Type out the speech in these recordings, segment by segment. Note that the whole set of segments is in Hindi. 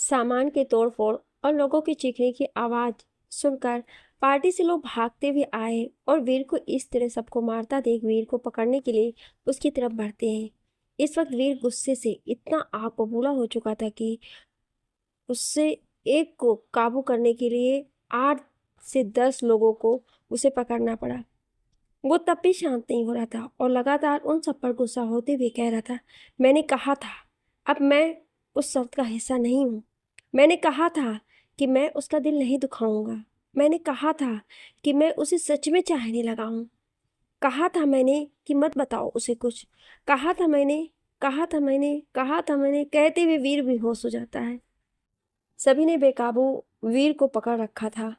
सामान के तोड़फोड़ और लोगों की चीखने की आवाज सुनकर पार्टी से लोग भागते हुए आए और वीर को इस तरह सबको मारता देख वीर को पकड़ने के लिए उसकी तरफ बढ़ते हैं। इस वक्त वीर गुस्से से इतना आग बबूला हो चुका था कि उससे एक को काबू करने के लिए 8 से 10 लोगों को उसे पकड़ना पड़ा। वो तब भी शांत नहीं हो रहा था और लगातार उन सब पर गुस्सा होते हुए कह रहा था, मैंने कहा था, अब मैं उस शब्द का हिस्सा नहीं हूँ। मैंने कहा था कि मैं उसका दिल नहीं दुखाऊंगा। मैंने कहा था कि मैं उसे सच में चाहने लगा हूँ। कहा था मैंने कि मत बताओ उसे कुछ। कहा था मैंने, कहा था मैंने, कहा था मैंने, कहते हुए वीर बेहोश हो जाता है। सभी ने बेकाबू वीर को पकड़ रखा था।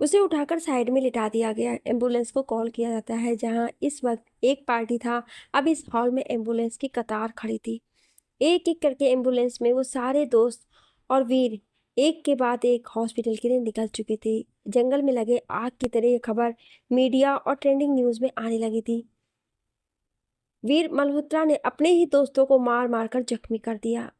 उसे उठाकर साइड में लिटा दिया गया। एम्बुलेंस को कॉल किया जाता है। जहां इस वक्त एक पार्टी था, अब इस हॉल में एम्बुलेंस की कतार खड़ी थी। एक एक करके एम्बुलेंस में वो सारे दोस्त और वीर एक के बाद एक हॉस्पिटल के लिए निकल चुके थे। जंगल में लगे आग की तरह ये खबर मीडिया और ट्रेंडिंग न्यूज में आने लगी थी। वीर मल्होत्रा ने अपने ही दोस्तों को मार मार कर जख्मी कर दिया।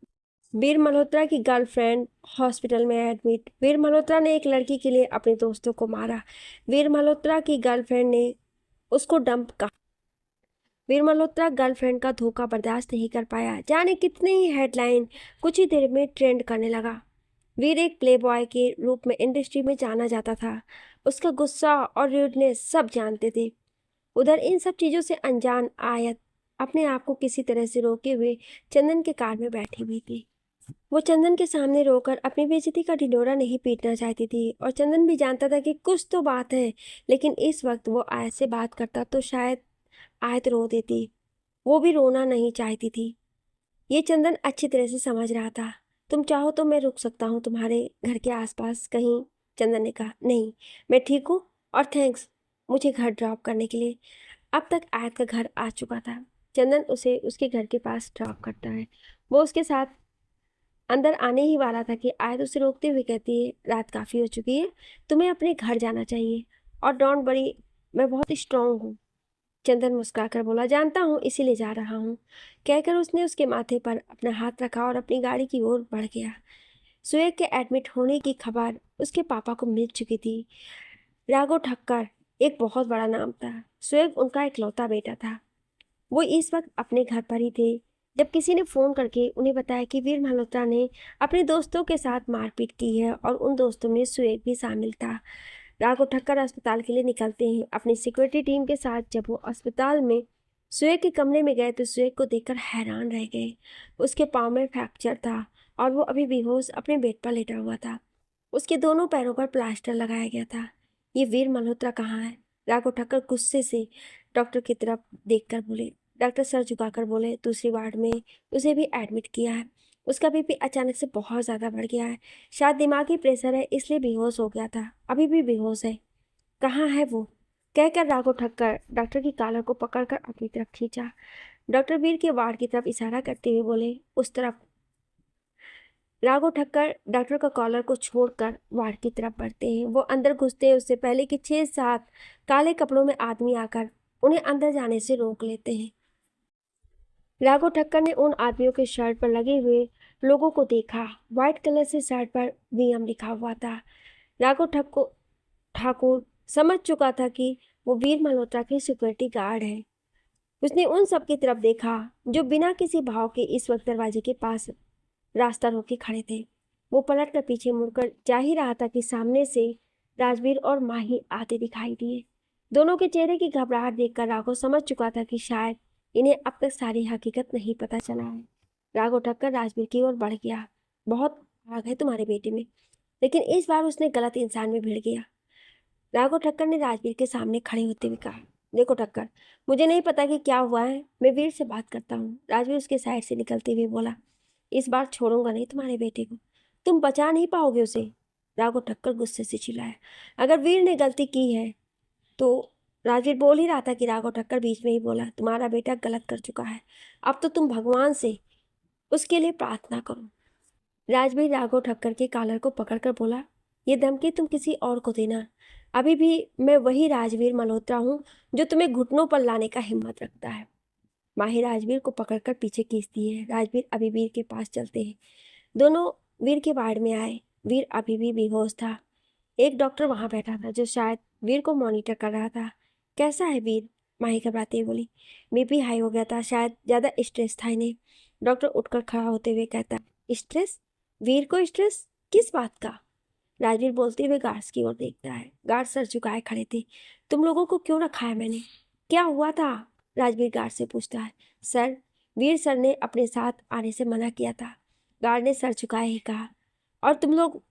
वीर मल्होत्रा की गर्लफ्रेंड हॉस्पिटल में एडमिट। वीर मल्होत्रा ने एक लड़की के लिए अपने दोस्तों को मारा। वीर मल्होत्रा की गर्लफ्रेंड ने उसको डंप कहा। वीर मल्होत्रा गर्लफ्रेंड का धोखा बर्दाश्त नहीं कर पाया। जाने कितने ही हेडलाइन कुछ ही देर में ट्रेंड करने लगा। वीर एक प्लेबॉय के रूप में इंडस्ट्री में जाना जाता था। उसका गुस्सा और रूडनेस सब जानते थे। उधर इन सब चीज़ों से अनजान आयत अपने आप को किसी तरह से रोके हुए चंदन के कार में बैठी हुई थी। वो चंदन के सामने रोकर अपनी बेइज्जती का ढिंढोरा नहीं पीटना चाहती थी और चंदन भी जानता था कि कुछ तो बात है, लेकिन इस वक्त वो आयत से बात करता तो शायद आयत रो देती। वो भी रोना नहीं चाहती थी। ये चंदन अच्छी तरह से समझ रहा था। तुम चाहो तो मैं रुक सकता हूँ तुम्हारे घर के आसपास कहीं। चंदन ने कहा, नहीं, मैं ठीक हूँ और थैंक्स मुझे घर ड्रॉप करने के लिए। अब तक आयत का घर आ चुका था। चंदन उसे उसके घर के पास ड्रॉप करता है। वो उसके साथ अंदर आने ही वाला था कि आयत उसे रोकते हुए कहती है, रात काफ़ी हो चुकी है, तुम्हें अपने घर जाना चाहिए और डोंट वरी, मैं बहुत स्ट्रांग हूँ। चंदन मुस्कुराकर बोला, जानता हूँ, इसीलिए जा रहा हूँ। कहकर उसने उसके माथे पर अपना हाथ रखा और अपनी गाड़ी की ओर बढ़ गया। सुएग के एडमिट होने की खबर उसके पापा को मिल चुकी थी। राघव ठक्कर एक बहुत बड़ा नाम था। सुएग उनका इकलौता बेटा था। वो इस वक्त अपने घर पर ही थे जब किसी ने फ़ोन करके उन्हें बताया कि वीर मल्होत्रा ने अपने दोस्तों के साथ मारपीट की है और उन दोस्तों में सुएग भी शामिल था। राघव ठक्कर अस्पताल के लिए निकलते हैं अपनी सिक्योरिटी टीम के साथ। जब वो अस्पताल में सुएग के कमरे में गए तो सुएग को देखकर हैरान रह गए। उसके पाँव में फ्रैक्चर था और वो अभी बेहोश अपने बेड पर लेटा हुआ था। उसके दोनों पैरों पर प्लास्टर लगाया गया था। ये वीर मल्होत्रा कहाँ है? राघव ठक्कर गुस्से से डॉक्टर की तरफ देखकर बोले। डॉक्टर सर झुकाकर बोले, दूसरी वार्ड में उसे भी एडमिट किया है। उसका बीपी अचानक से बहुत ज़्यादा बढ़ गया है। शायद दिमागी प्रेशर है, इसलिए बेहोश हो गया था। अभी भी बेहोश है। कहाँ है वो? कहकर राघव ठक्कर डॉक्टर की कॉलर को पकड़कर अपनी तरफ खींचा। डॉक्टर वीर के वार्ड की तरफ इशारा करते हुए बोले, उस तरफ। राघव ठक्कर डॉक्टर का कॉलर को छोड़कर वार्ड की तरफ बढ़ते हैं। वो अंदर घुसते हैं उससे पहले कि 6-7 काले कपड़ों में आदमी आकर उन्हें अंदर जाने से रोक लेते हैं। राघव ठक्कर ने उन आदमियों के शर्ट पर लगे हुए लोगों को देखा। व्हाइट कलर से शर्ट पर वीएम लिखा हुआ था। राघव ठाकुर समझ चुका था कि वो वीर मल्होत्रा के सिक्योरिटी गार्ड है। उसने उन सब की तरफ देखा जो बिना किसी भाव के इस वक्त दरवाजे के पास रास्ता रोके खड़े थे। वो पलट कर पीछे मुड़कर जा ही रहा था कि सामने से राजवीर और माही आते दिखाई दिए। दोनों के चेहरे की घबराहट देखकर राघव समझ चुका था कि शायद इन्हें अब तक सारी हकीकत नहीं पता चला है। राघव ठक्कर राजवीर की ओर बढ़ गया। बहुत आग है तुम्हारे बेटे में, लेकिन इस बार उसने गलत इंसान में भिड़ गया। राघव ठक्कर ने राजवीर के सामने खड़े होते हुए कहा, देखो ठक्कर, मुझे नहीं पता कि क्या हुआ है, मैं वीर से बात करता हूँ। राजवीर उसके साइड से निकलते हुए बोला, इस बार छोड़ूंगा नहीं तुम्हारे बेटे को, तुम बचा नहीं पाओगे उसे। राघव ठक्कर गुस्से से चिल्लाया, अगर वीर ने गलती की है तो। राजवीर बोल ही रहा था कि राघव ठक्कर बीच में ही बोला, तुम्हारा बेटा गलत कर चुका है, अब तो तुम भगवान से उसके लिए प्रार्थना करो। राजवीर राघव ठक्कर के कॉलर को पकड़कर बोला, ये धमकी तुम किसी और को देना। अभी भी मैं वही राजवीर मल्होत्रा हूँ जो तुम्हें घुटनों पर लाने का हिम्मत रखता है। माही राजवीर को पकड़कर पीछे खींचती है। राजवीर अभी वीर के पास चलते हैं। दोनों वीर के वार्ड में आए। वीर अभी भी बेहोश था। एक डॉक्टर वहां बैठा था जो शायद वीर को मॉनिटर कर रहा था। कैसा है वीर? माही घबराते हुए बोली। बीपी हाई हो गया था, शायद ज़्यादा स्ट्रेस था इन्हें। डॉक्टर उठकर खड़ा होते हुए कहता, स्ट्रेस? वीर को स्ट्रेस? किस बात का? राजवीर बोलते हुए गार्ड्स की ओर देखता है। गार्ड सर झुकाए खड़े थे। तुम लोगों को क्यों रखा है मैंने? क्या हुआ था? राजवीर गार्ड से पूछता है। सर, वीर सर ने अपने साथ आने से मना किया था। गार्ड ने सर झुकाए ही कहा। और तुम लोग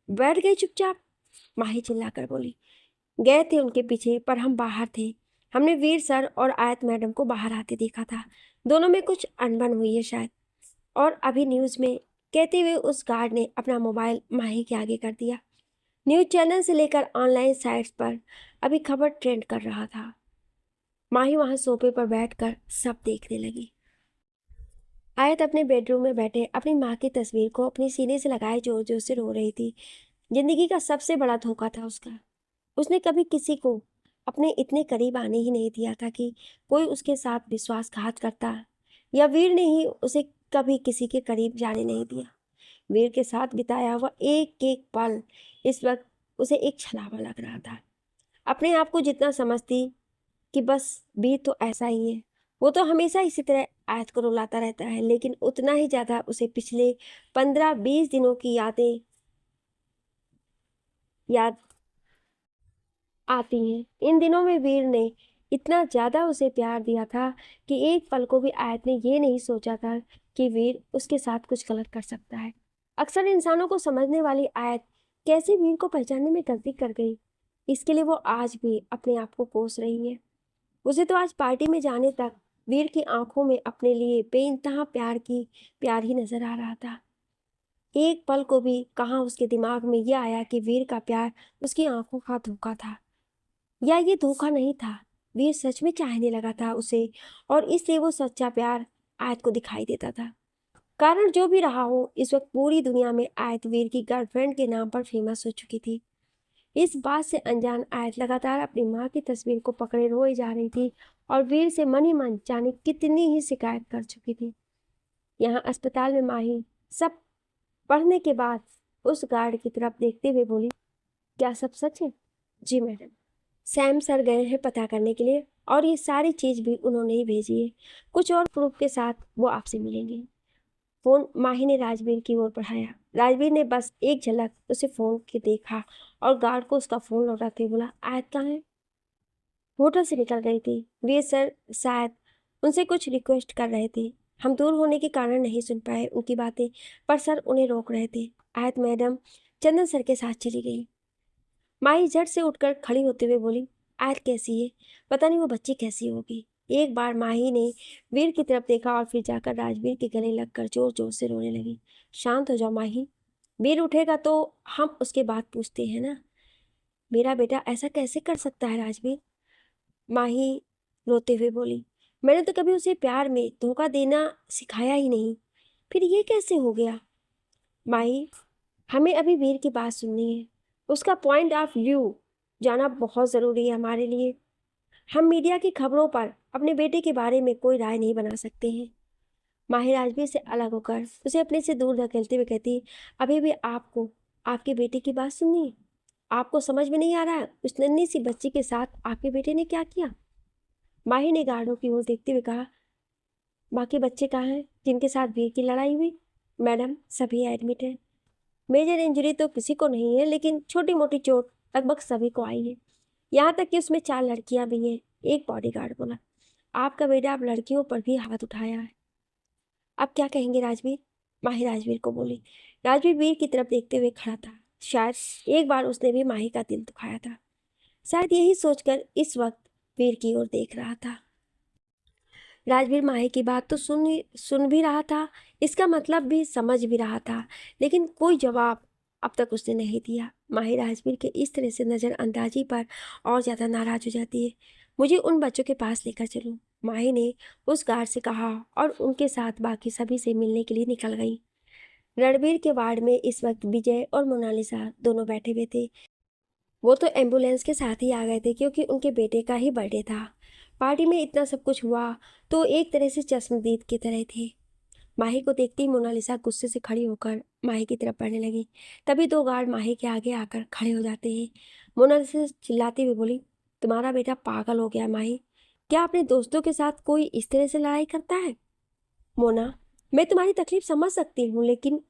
बैठ गए चुपचाप? माही चिल्लाकर बोली। गए थे उनके पीछे, पर हम बाहर थे। हमने वीर सर और आयत मैडम को बाहर आते देखा था। दोनों में कुछ अनबन हुई है शायद। और अभी न्यूज़ में, कहते हुए उस गार्ड ने अपना मोबाइल माही के आगे कर दिया। न्यूज़ चैनल से लेकर ऑनलाइन साइट्स पर अभी खबर ट्रेंड कर रहा था। माही वहां सोफे पर बैठकर सब देखने लगी। आयत अपने बेडरूम में बैठे अपनी माँ की तस्वीर को अपने सीने से लगाए जोर जोर से रो रही थी। जिंदगी का सबसे बड़ा धोखा था उसका। उसने कभी किसी को अपने इतने करीब आने ही नहीं दिया था कि कोई उसके साथ विश्वासघात करता, या वीर ने ही उसे कभी किसी के करीब जाने नहीं दिया। वीर के साथ बिताया हुआ एक एक पल इस वक्त उसे एक छलावा लग रहा था। अपने आप को जितना समझती कि बस वीर तो ऐसा ही है, वो तो हमेशा इसी तरह आयत को रुलाता रहता है, लेकिन उतना ही ज़्यादा उसे पिछले 15-20 दिनों की यादें याद आती हैं। इन दिनों में वीर ने इतना ज़्यादा उसे प्यार दिया था कि एक पल को भी आयत ने ये नहीं सोचा था कि वीर उसके साथ कुछ गलत कर सकता है। अक्सर इंसानों को समझने वाली आयत कैसे वीर को पहचानने में गलती कर गई, इसके लिए वो आज भी अपने आप को कोस रही है। उसे तो आज पार्टी में जाने तक वीर की आंखों में अपने लिए बेइंतहा प्यार ही नजर आ रहा था। एक पल को भी कहाँ उसके दिमाग में यह आया कि वीर का प्यार उसकी आंखों का धोखा था, या ये धोखा नहीं था। वीर सच में चाहने लगा था उसे, और इसलिए वो सच्चा प्यार आयत को दिखाई देता था। कारण जो भी रहा हो, इस वक्त पूरी दुनिया में आयत वीर की गर्लफ्रेंड के नाम पर फेमस हो चुकी थी। इस बात से अनजान आयत लगातार अपनी माँ की तस्वीर को पकड़े रोए जा रही थी और वीर से मन ही मन जाने कितनी ही शिकायत कर चुकी थी। यहाँ अस्पताल में माही सब पढ़ने के बाद उस गार्ड की तरफ देखते हुए बोली, क्या सब सच है? जी मैडम। सैम सर गए हैं पता करने के लिए, और ये सारी चीज़ भी उन्होंने ही भेजी है। कुछ और प्रूफ के साथ वो आपसे मिलेंगे। फोन माही ने राजवीर की ओर बढ़ाया। राजवीर ने बस एक झलक उसे फोन के देखा और गार्ड को उसका फोन लौटाते बोला, आयत कहाँ है? होटल से निकल गई थी। वीर सर शायद उनसे कुछ रिक्वेस्ट कर रहे थे। हम दूर होने के कारण नहीं सुन पाए उनकी बातें, पर सर उन्हें रोक रहे थे। आयत मैडम चंदन सर के साथ चली गई। माही झट से उठकर खड़ी होते हुए बोली, आयत कैसी है? पता नहीं वो बच्ची कैसी होगी। एक बार माही ने वीर की तरफ देखा और फिर जाकर राजवीर के गले लगकर जोर जोर से रोने लगी। शांत हो जाओ माही, वीर उठेगा तो हम उसके बाद पूछते हैं ना। मेरा बेटा ऐसा कैसे कर सकता है राजवीर? माही रोते हुए बोली, मैंने तो कभी उसे प्यार में धोखा देना सिखाया ही नहीं, फिर ये कैसे हो गया? माही, हमें अभी वीर की बात सुननी है। उसका पॉइंट ऑफ व्यू जाना बहुत ज़रूरी है हमारे लिए। हम मीडिया की खबरों पर अपने बेटे के बारे में कोई राय नहीं बना सकते हैं। माही राजवीर से अलग होकर उसे अपने से दूर धकेलते हुए कहती, अभी भी आपको आपके बेटे की बात सुननी है? आपको समझ में नहीं आ रहा है उस नन्ही सी बच्ची के साथ आपके बेटे ने क्या किया? माही ने गार्डों की ओर देखते हुए कहा, बाकी बच्चे कहाँ हैं जिनके साथ वीर की लड़ाई हुई? मैडम सभी एडमिट हैं। मेजर इंजरी तो किसी को नहीं है, लेकिन छोटी मोटी चोट लगभग सभी को आई है। यहाँ तक कि उसमें 4 लड़कियां भी हैं। एक बॉडीगार्ड बोला, आपका बेटा अब लड़कियों पर भी हाथ उठाया है। अब क्या कहेंगे राजवीर? माही राजवीर को बोली। राजवीर वीर की तरफ देखते हुए खड़ा था। शायद एक बार उसने भी माही का दिल दुखाया था। शायद यही सोचकर इस वक्त वीर की ओर देख रहा था। राजवीर माही की बात तो सुन भी रहा था, इसका मतलब भी समझ भी रहा था, लेकिन कोई जवाब अब तक उसने नहीं दिया। माही राजवीर के इस तरह से नज़रअंदाजी पर और ज़्यादा नाराज हो जाती है। मुझे उन बच्चों के पास लेकर चलो, माही ने उस गार्ड से कहा और उनके साथ बाकी सभी से मिलने के लिए निकल गई। रणबीर के वार्ड में इस वक्त विजय और मोनालिसा दोनों बैठे हुए थे। वो तो एम्बुलेंस के साथ ही आ गए थे क्योंकि उनके बेटे का ही बर्थडे था। पार्टी में इतना सब कुछ हुआ तो एक तरह से चश्मदीद की तरह थे। माही को देखते ही मोनालिसा गुस्से से खड़ी होकर माही की तरफ बढ़ने लगी। तभी दो गार्ड माही के आगे आकर खड़े हो जाते हैं। मोनालिसा चिल्लाती हुई बोली, तुम्हारा बेटा पागल हो गया माही। क्या अपने दोस्तों के साथ कोई इस तरह से लड़ाई करता है? मोना, मैं तुम्हारी तकलीफ समझ सकती हूँ, लेकिन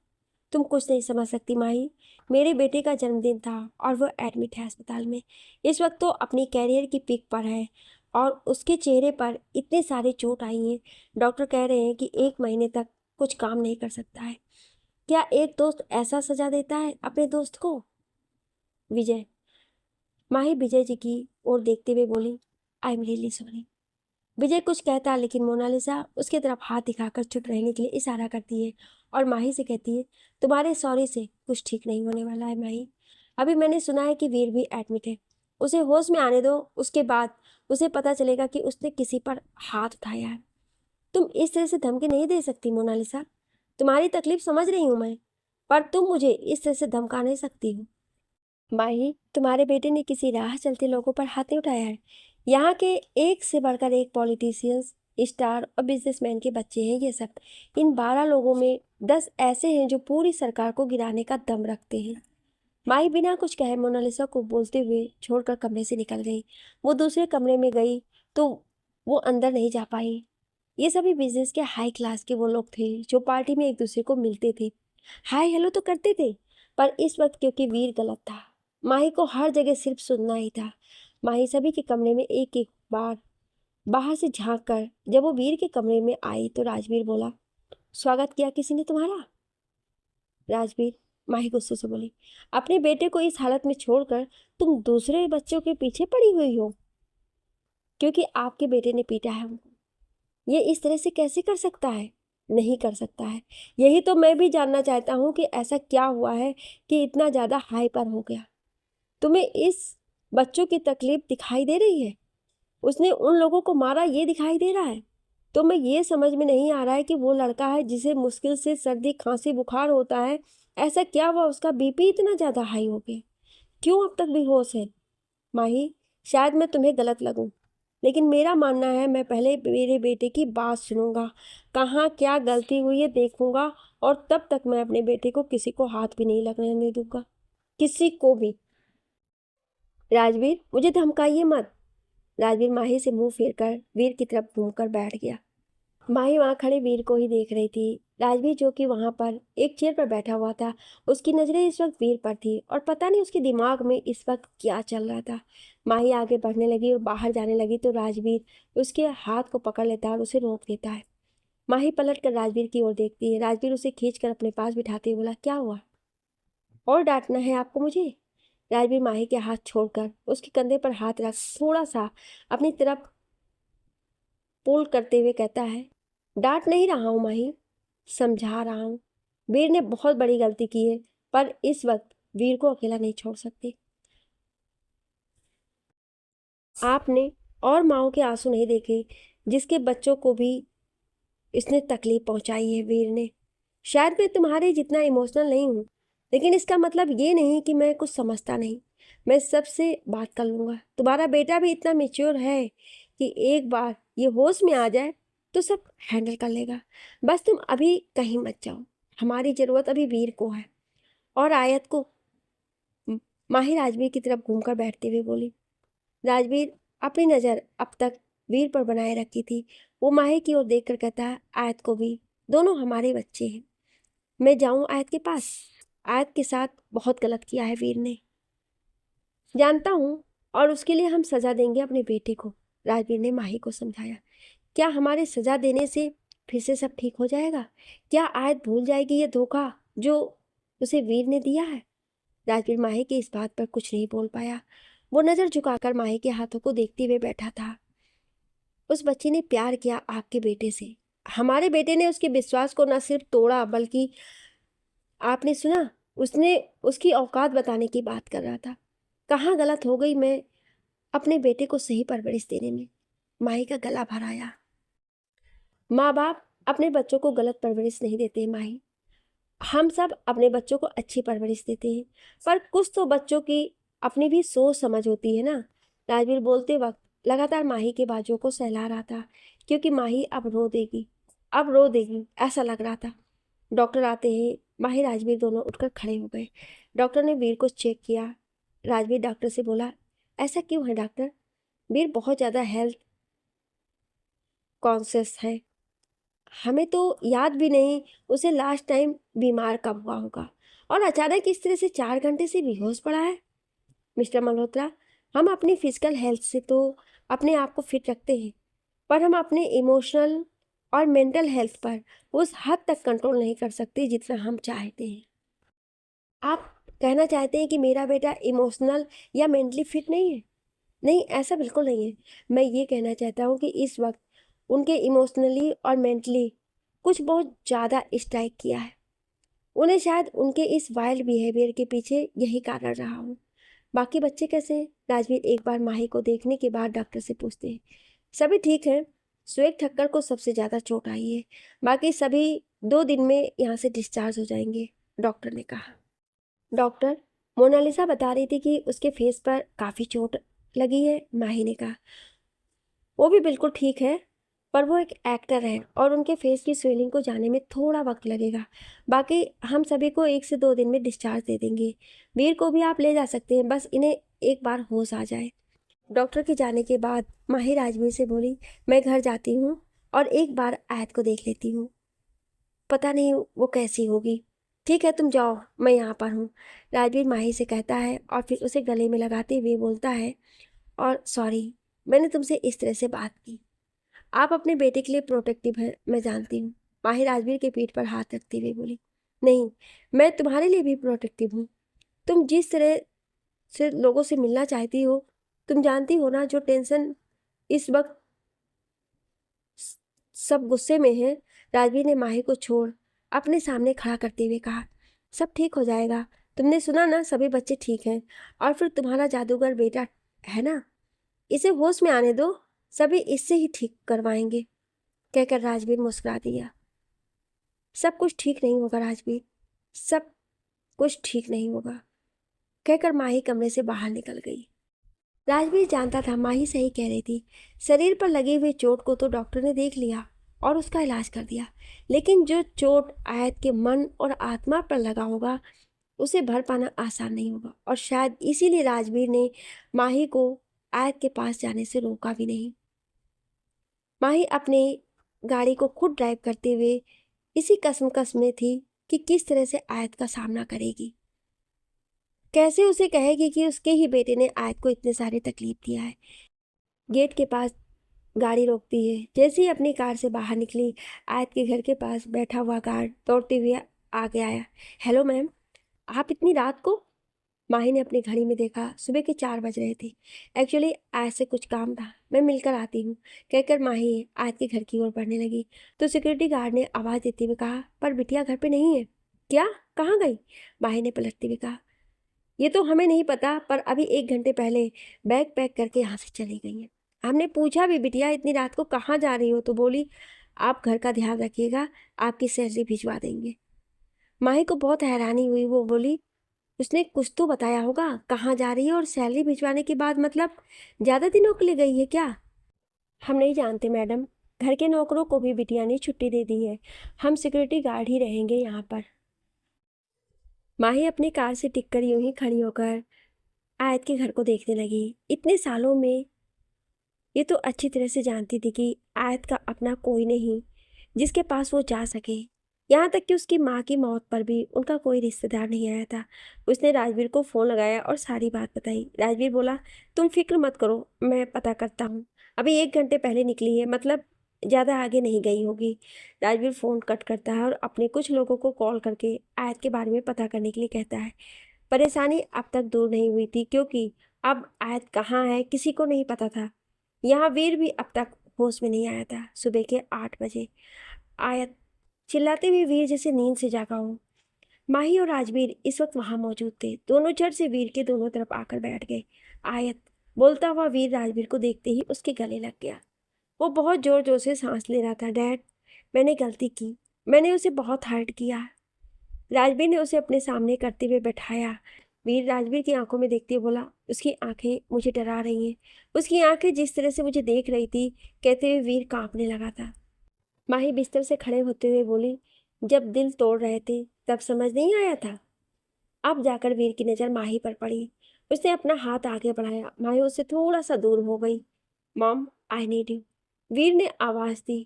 तुम कुछ नहीं समझ सकती माही। मेरे बेटे का जन्मदिन था और वो एडमिट है अस्पताल में। इस वक्त तो अपनी कैरियर की पीक पर है और उसके चेहरे पर इतने सारे चोट आई हैं। डॉक्टर कह रहे हैं कि 1 महीने तक कुछ काम नहीं कर सकता है। क्या एक दोस्त ऐसा सजा देता है अपने दोस्त को? विजय, माही विजय जी की ओर देखते हुए बोली, आई एम रियली सॉरी। विजय कुछ कहता, लेकिन मोनालिसा उसकी तरफ हाथ दिखाकर चुप रहने के लिए इशारा करती है और माही से कहती है, तुम्हारे सॉरी से कुछ ठीक नहीं होने वाला है माही। अभी मैंने सुना है कि वीर भी एडमिट है। उसे होश में आने दो, उसके बाद उसे पता चलेगा कि उसने किसी पर हाथ उठाया है। तुम इस तरह से धमकी नहीं दे सकती मोनालिसा। तुम्हारी तकलीफ समझ रही हूँ मैं, पर तुम मुझे इस तरह से धमका नहीं सकती हो। माही, तुम्हारे बेटे ने किसी राह चलते लोगों पर हाथ नहीं उठाया है। यहाँ के एक से बढ़कर एक पॉलिटिशियंस, स्टार और बिजनेसमैन के बच्चे हैं ये सब। इन 12 लोगों में 10 ऐसे हैं जो पूरी सरकार को गिराने का दम रखते हैं। माही बिना कुछ कहे मोनालिसा को बोलते हुए छोड़कर कमरे से निकल गई। वो दूसरे कमरे में गई तो वो अंदर नहीं जा पाई। ये सभी बिजनेस के हाई क्लास के वो लोग थे जो पार्टी में एक दूसरे को मिलते थे, हाय हेलो तो करते थे। पर इस वक्त क्योंकि वीर गलत था, माही को हर जगह सिर्फ सुनना ही था। माही सभी के कमरे में एक एक बार बाहर से झांक कर जब वो वीर के कमरे में आई तो राजवीर बोला, स्वागत किया किसी ने तुम्हारा? राजवीर, माही गुस्से से बोली, अपने बेटे को इस हालत में छोड़कर तुम दूसरे बच्चों के पीछे पड़ी हुई हो क्योंकि आपके बेटे ने पीटा है उनको। ये इस तरह से कैसे कर सकता है? नहीं कर सकता है। यही तो मैं भी जानना चाहता हूँ कि ऐसा क्या हुआ है कि इतना ज़्यादा हाइपर हो गया। तुम्हें इस बच्चों की तकलीफ दिखाई दे रही है? उसने उन लोगों को मारा ये दिखाई दे रहा है? तो मैं ये समझ में नहीं आ रहा है कि वो लड़का है जिसे मुश्किल से सर्दी खांसी बुखार होता है, ऐसा क्या हुआ उसका बीपी इतना ज़्यादा हाई हो गया? क्यों अब तक बेहोश है? माही, शायद मैं तुम्हें गलत लगूं, लेकिन मेरा मानना है मैं पहले मेरे बेटे की बात सुनूंगा, कहाँ क्या गलती हुई है देखूंगा, और तब तक मैं अपने बेटे को किसी को हाथ भी नहीं लगने दूंगा, किसी को भी। राजवीर, मुझे धमकाइए मत। राजवीर माही से मुंह फेरकर वीर की तरफ घूमकर बैठ गया। माही वहां खड़े वीर को ही देख रही थी। राजवीर जो कि वहां पर एक चेयर पर बैठा हुआ था, उसकी नजरें इस वक्त वीर पर थी और पता नहीं उसके दिमाग में इस वक्त क्या चल रहा था। माही आगे बढ़ने लगी और बाहर जाने लगी तो राजवीर उसके हाथ को पकड़ लेता है और उसे रोक देता है। माही पलट कर राजवीर की ओर देखती है। राजवीर उसे खींच कर अपने पास बिठाते हुए बोला, क्या हुआ? और डांटना है आपको मुझे? राजवीर माही के हाथ छोड़कर उसके कंधे पर हाथ रख थोड़ा सा अपनी तरफ पुल करते हुए कहता है, डांट नहीं रहा हूं माही, समझा रहा हूं। वीर ने बहुत बड़ी गलती की है, पर इस वक्त वीर को अकेला नहीं छोड़ सकते। आपने और माओ के आंसू नहीं देखे जिसके बच्चों को भी इसने तकलीफ पहुंचाई है वीर ने। शायद मैं तुम्हारे जितना इमोशनल नहीं हूं, लेकिन इसका मतलब ये नहीं कि मैं कुछ समझता नहीं। मैं सबसे बात कर लूंगा। तुम्हारा बेटा भी इतना मेच्योर है कि एक बार ये होश में आ जाए तो सब हैंडल कर लेगा। बस तुम अभी कहीं मत जाओ, हमारी ज़रूरत अभी वीर को है। और आयत को माही राजवीर की तरफ घूमकर बैठते हुए बोली। राजवीर अपनी नज़र अब तक वीर पर बनाए रखी थी। वो माही की ओर देखकर कहता है, आयत को भी, दोनों हमारे बच्चे हैं। मैं जाऊं आयत के पास? आयत के साथ बहुत गलत किया है वीर ने, जानता हूँ, और उसके लिए हम सज़ा देंगे अपने बेटे को। राजवीर ने माही को समझाया। क्या हमारे सज़ा देने से फिर से सब ठीक हो जाएगा? क्या आयत भूल जाएगी ये धोखा जो उसे वीर ने दिया है? राजवीर माही की इस बात पर कुछ नहीं बोल पाया। वो नज़र झुकाकर माही के हाथों को देखते हुए बैठा था। उस बच्चे ने प्यार किया आपके बेटे से। हमारे बेटे ने उसके विश्वास को न सिर्फ तोड़ा, बल्कि आपने सुना, उसने उसकी औकात बताने की बात कर रहा था। कहाँ गलत हो गई मैं अपने बेटे को सही परवरिश देने में? माही का गला भर आया। माँ बाप अपने बच्चों को गलत परवरिश नहीं देते माही, हम सब अपने बच्चों को अच्छी परवरिश देते हैं, पर कुछ तो बच्चों की अपनी भी सोच समझ होती है ना। राजवीर बोलते वक्त लगातार माही के बाजू को सहला रहा था क्योंकि माही अब रो देगी। अब रो देगी ऐसा लग रहा था। डॉक्टर आते ही माहिर राजवीर दोनों उठकर खड़े हो गए। डॉक्टर ने वीर को चेक किया। राजवीर डॉक्टर से बोला, ऐसा क्यों है डॉक्टर? वीर बहुत ज़्यादा हेल्थ कॉन्शियस है। हमें तो याद भी नहीं उसे लास्ट टाइम बीमार कब हुआ होगा, और अचानक इस तरह से 4 घंटे से बेहोश पड़ा है। मिस्टर मल्होत्रा, हम अपनी फिजिकल हेल्थ से तो अपने आप को फिट रखते हैं, पर हम अपने इमोशनल और मेंटल हेल्थ पर उस हद तक कंट्रोल नहीं कर सकते जितना हम चाहते हैं। आप कहना चाहते हैं कि मेरा बेटा इमोशनल या मेंटली फिट नहीं है? नहीं, ऐसा बिल्कुल नहीं है। मैं ये कहना चाहता हूँ कि इस वक्त उनके इमोशनली और मेंटली कुछ बहुत ज़्यादा स्ट्राइक किया है। उन्हें शायद उनके इस वाइल्ड बिहेवियर के पीछे यही कारण रहा हो। बाकी बच्चे कैसे हैं? राजवीर एक बार माही को देखने के बाद डॉक्टर से पूछते हैं। सभी ठीक हैं। श्वेत ठक्कर को सबसे ज़्यादा चोट आई है। बाकी सभी 2 दिन में यहाँ से डिस्चार्ज हो जाएंगे, डॉक्टर ने कहा। डॉक्टर, मोनालिसा बता रही थी कि उसके फेस पर काफ़ी चोट लगी है, माही ने कहा। वो भी बिल्कुल ठीक है, पर वो एक एक्टर है और उनके फेस की स्वेलिंग को जाने में थोड़ा वक्त लगेगा। बाकी हम सभी को 1 से 2 दिन में डिस्चार्ज दे देंगे। वीर को भी आप ले जा सकते हैं, बस इन्हें एक बार होश आ जाए। डॉक्टर के जाने के बाद माही राजवीर से बोली, मैं घर जाती हूँ और एक बार आयत को देख लेती हूँ। पता नहीं वो कैसी होगी। ठीक है, तुम जाओ, मैं यहाँ पर हूँ, राजवीर माही से कहता है और फिर उसे गले में लगाते हुए बोलता है, और सॉरी मैंने तुमसे इस तरह से बात की। आप अपने बेटे के लिए प्रोटेक्टिव हैं, मैं जानती हूँ। माही राजवीर के पीठ पर हाथ रखते हुए बोली, नहीं, मैं तुम्हारे लिए भी प्रोटेक्टिव हूँ। तुम जिस तरह से लोगों से मिलना चाहती हो, तुम जानती हो ना, जो टेंशन इस वक्त सब गुस्से में है। राजवीर ने माही को छोड़ अपने सामने खड़ा करते हुए कहा, सब ठीक हो जाएगा। तुमने सुना ना, सभी बच्चे ठीक हैं, और फिर तुम्हारा जादूगर बेटा है ना, इसे होश में आने दो, सभी इससे ही ठीक करवाएंगे, कहकर राजवीर मुस्कुरा दिया। सब कुछ ठीक नहीं होगा राजवीर, सब कुछ ठीक नहीं होगा, कहकर माही कमरे से बाहर निकल गई। राजवीर जानता था माही सही कह रही थी। शरीर पर लगी हुई चोट को तो डॉक्टर ने देख लिया और उसका इलाज कर दिया, लेकिन जो चोट आयत के मन और आत्मा पर लगा होगा, उसे भर पाना आसान नहीं होगा, और शायद इसीलिए राजवीर ने माही को आयत के पास जाने से रोका भी नहीं। माही अपनी गाड़ी को खुद ड्राइव करते हुए इसी कसमकस में थी कि किस तरह से आयत का सामना करेगी, कैसे उसे कहेगी कि उसके ही बेटे ने आयत को इतने सारे तकलीफ दिया है। गेट के पास गाड़ी रोकती है। जैसे ही अपनी कार से बाहर निकली, आयत के घर के पास बैठा हुआ गार्ड दौड़ते हुए आगे आया। हेलो मैम, आप इतनी रात को? माही ने अपनी घड़ी में देखा, सुबह के 4 बज रहे थे। एक्चुअली आज से कुछ काम था, मैं मिलकर आती हूँ, कहकर माही आज के घर की ओर बढ़ने लगी तो सिक्योरिटी गार्ड ने आवाज़ देते हुए कहा, पर बिटिया घर पे नहीं है क्या? कहाँ गई? माही ने पलटते हुए कहा, ये तो हमें नहीं पता, पर अभी 1 घंटे पहले बैग पैक करके यहाँ से चली गई है। हमने पूछा भी, बिटिया इतनी रात को कहाँ जा रही हो? तो बोली, आप घर का ध्यान रखिएगा, आपकी सैलरी भिजवा देंगे। माही को बहुत हैरानी हुई। वो बोली, उसने कुछ तो बताया होगा, कहाँ जा रही है और सैलरी भिजवाने के बाद मतलब ज़्यादा दिनों के लिए गई है क्या? हम नहीं जानते मैडम, घर के नौकरों को भी बिटिया ने छुट्टी दे दी है, हम सिक्योरिटी गार्ड ही रहेंगे यहाँ पर। माही अपनी कार से टिककर यूं ही खड़ी होकर आयत के घर को देखने लगी। इतने सालों में ये तो अच्छी तरह से जानती थी कि आयत का अपना कोई नहीं जिसके पास वो जा सके। यहाँ तक कि उसकी माँ की मौत पर भी उनका कोई रिश्तेदार नहीं आया था। उसने राजवीर को फ़ोन लगाया और सारी बात बताई। राजवीर बोला, तुम फिक्र मत करो, मैं पता करता हूँ। अभी 1 घंटे पहले निकली है, मतलब ज़्यादा आगे नहीं गई होगी। राजवीर फ़ोन कट करता है और अपने कुछ लोगों को कॉल करके आयत के बारे में पता करने के लिए कहता है। परेशानी अब तक दूर नहीं हुई थी, क्योंकि अब आयत कहाँ है किसी को नहीं पता था। यहाँ वीर भी अब तक होश में नहीं आया था। सुबह के 8 बजे आयत चिल्लाते हुए वीर जैसे नींद से जागा हो। माही और राजवीर इस वक्त वहां मौजूद थे। दोनों झट से वीर के दोनों तरफ आकर बैठ गए। आयत बोलता हुआ वीर राजवीर को देखते ही उसके गले लग गया। वो बहुत जोर जोर से सांस ले रहा था। डैड, मैंने गलती की, मैंने उसे बहुत हर्ट किया। राजवीर ने उसे अपने सामने करते हुए बैठाया। वीर राजवीर की आंखों में देखते हुए बोला, उसकी आंखें मुझे डरा रही हैं। उसकी आंखें जिस तरह से मुझे देख रही थी, कहते हुए वीर कांपने लगा था। माही बिस्तर से खड़े होते हुए बोली, जब दिल तोड़ रहे थे तब समझ नहीं आया था। अब जाकर वीर की नजर माही पर पड़ी। उसने अपना हाथ आगे बढ़ाया। माही उससे थोड़ा सा दूर हो गई। मॉम, आई नीड यू, वीर ने आवाज दी।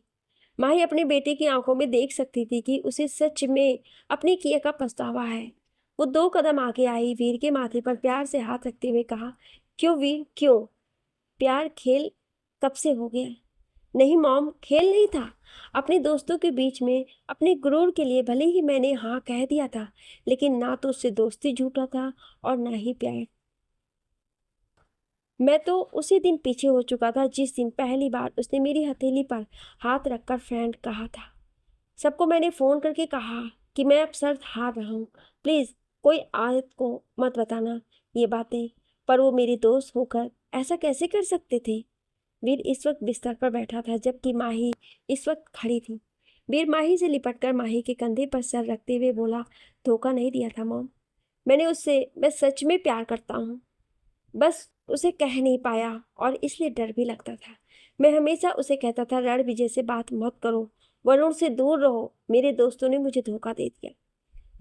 माही अपने बेटे की आंखों में देख सकती थी कि उसे सच में अपने किए का पछतावा है। वो 2 कदम आगे आई, वीर के माथे पर प्यार से हाथ रखते हुए कहा, क्यों वीर, क्यों? प्यार खेल कब से हो गया? नहीं मॉम, खेल नहीं था। अपने दोस्तों के बीच में अपने गुरूर के लिए भले ही मैंने हाँ कह दिया था, लेकिन ना तो उससे दोस्ती झूठा था और ना ही प्यार। मैं तो उसी दिन पीछे हो चुका था जिस दिन पहली बार उसने मेरी हथेली पर हाथ रखकर फ्रेंड कहा था। सबको मैंने फ़ोन करके कहा कि मैं अब शर्त हार रहा हूँ। प्लीज़ कोई आयत को मत बताना ये बातें। पर वो मेरे दोस्त होकर ऐसा कैसे कर सकते थे? वीर इस वक्त बिस्तर पर बैठा था जबकि माही इस वक्त खड़ी थी। वीर माही से लिपटकर माही के कंधे पर सर रखते हुए बोला, धोखा नहीं दिया था मॉम। मैं सच में प्यार करता हूँ, बस उसे कह नहीं पाया और इसलिए डर भी लगता था। मैं हमेशा उसे कहता था, रण विजय से बात मत करो, वरुण से दूर रहो। मेरे दोस्तों ने मुझे धोखा दे दिया।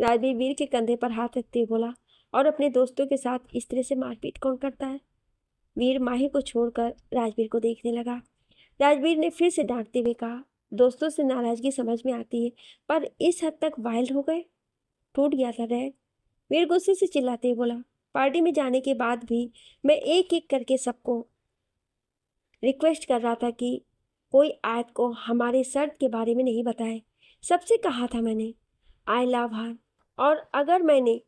राजवीर वीर के कंधे पर हाथ रखते हुए बोला, और अपने दोस्तों के साथ इस तरह से मारपीट कौन करता है? वीर माही को छोड़कर राजवीर को देखने लगा। राजवीर ने फिर से डांटते हुए कहा, दोस्तों से नाराजगी समझ में आती है, पर इस हद तक वाइल्ड हो गए? टूट गया था डैड। वीर गुस्से से चिल्लाते हुए बोला, पार्टी में जाने के बाद भी मैं एक एक करके सबको रिक्वेस्ट कर रहा था कि कोई आयत को हमारे शर्त के बारे में नहीं बताए। सबसे कहा था मैंने, आई लव हर, और अगर मैंने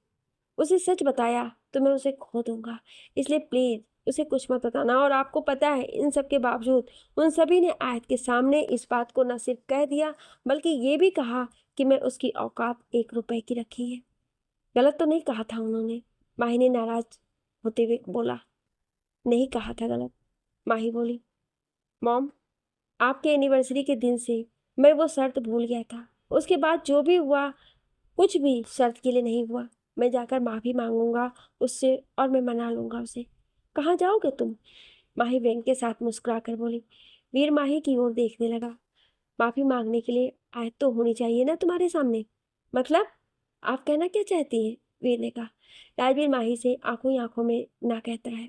उसे सच बताया तो मैं उसे खो दूंगा। इसलिए प्लीज़ उसे कुछ मत बताना। और आपको पता है, इन सब के बावजूद उन सभी ने आयत के सामने इस बात को न सिर्फ कह दिया, बल्कि ये भी कहा कि मैं उसकी औकात 1 रुपए की रखी है। गलत तो नहीं कहा था उन्होंने? माही ने नाराज होते हुए बोला। नहीं कहा था गलत, माही बोली। मॉम, आपके एनिवर्सरी के दिन से मैं वो शर्त भूल गया था। उसके बाद जो भी हुआ, कुछ भी शर्त के लिए नहीं हुआ। मैं जाकर माफ़ी मांगूंगा उससे और मैं मना लूंगा उसे। कहाँ जाओगे तुम? माही व्यंग के साथ मुस्कुरा कर बोली। वीर माही की ओर देखने लगा। माफ़ी मांगने के लिए आयत तो होनी चाहिए ना तुम्हारे सामने। मतलब आप कहना क्या चाहती हैं? वीर ने कहा। राजवीर माही से आंखों ही आंखों में ना कहता है।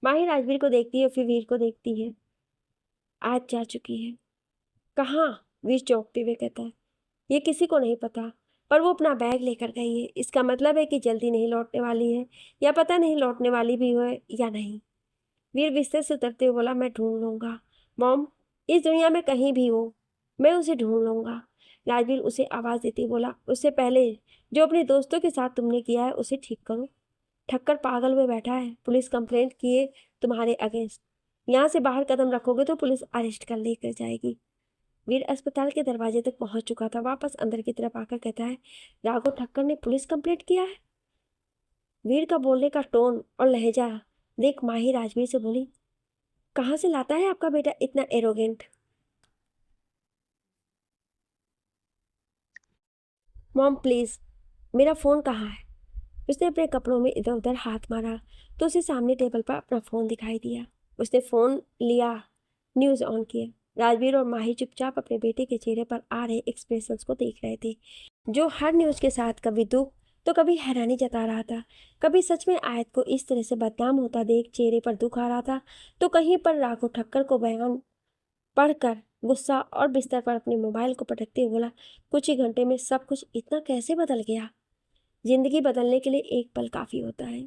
माही राजवीर को देखती है, फिर वीर को देखती है। आयत जा चुकी है। कहाँ? वीर चौंकते हुए कहता है, ये किसी को नहीं पता, पर वो अपना बैग लेकर गई है। इसका मतलब है कि जल्दी नहीं लौटने वाली है, या पता नहीं लौटने वाली भी हो या नहीं। वीर बिस्तर से उतरते हुए बोला, मैं ढूंढ लूंगा मॉम, इस दुनिया में कहीं भी हो मैं उसे ढूंढ लूंगा। राजवीर उसे आवाज़ देते हुए बोला, उससे पहले जो अपने दोस्तों के साथ तुमने किया है उसे ठीक करो। ठक्कर पागल हुए बैठा है, पुलिस कंप्लेंट किए तुम्हारे अगेंस्ट। यहाँ से बाहर कदम रखोगे तो पुलिस अरेस्ट कर लेकर जाएगी। वीर अस्पताल के दरवाजे तक पहुंच चुका था। वापस अंदर की तरफ आकर कहता है, राघव ठक्कर ने पुलिस कंप्लेंट किया है? वीर का बोलने का टोन और लहजा देख माही राजवीर से बोली, कहाँ से लाता है आपका बेटा इतना एरोगेंट? मॉम प्लीज, मेरा फोन कहाँ है? उसने अपने कपड़ों में इधर उधर हाथ मारा तो उसे सामने टेबल पर अपना फोन दिखाई दिया। उसने फोन लिया, न्यूज ऑन किया। राजवीर और माही चुपचाप अपने बेटे के चेहरे पर आ रहे एक्सप्रेशंस को देख रहे थे, जो हर न्यूज के साथ कभी दुख तो कभी हैरानी जता रहा था। कभी सच में आयत को इस तरह से बदनाम होता देख चेहरे पर दुख आ रहा था, तो कहीं पर राघव ठक्कर को बयान पढ़कर गुस्सा, और बिस्तर पर अपने मोबाइल को पटकते हुए बोला, कुछ ही घंटे में सब कुछ इतना कैसे बदल गया? जिंदगी बदलने के लिए एक पल काफी होता है।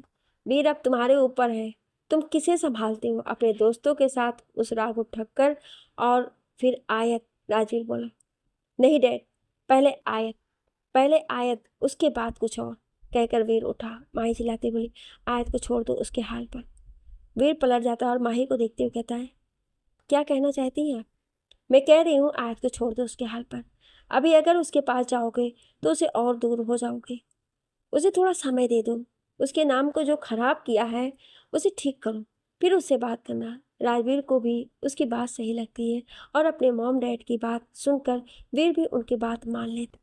वीर अब तुम्हारे ऊपर है, तुम किसे संभालते हो, अपने दोस्तों के साथ उस राघव ठक्कर और फिर आयत? राजीव बोला, नहीं डैड, पहले आयत, पहले आयत उसके बाद कुछ और, कहकर वीर उठा। माही चिल्लाती बोली, आयत को छोड़ दो उसके हाल पर। वीर पलट जाता है और माही को देखते हुए कहता है, क्या कहना चाहती हैं आप? मैं कह रही हूँ आयत को छोड़ दो उसके हाल पर। अभी अगर उसके पास जाओगे तो उसे और दूर हो जाओगे। उसे थोड़ा समय दे दो। उसके नाम को जो खराब किया है उसे ठीक करो, फिर उससे बात करना। राजवीर को भी उसकी बात सही लगती है और अपने मॉम डैड की बात सुनकर वीर भी उनकी बात मान लेता है।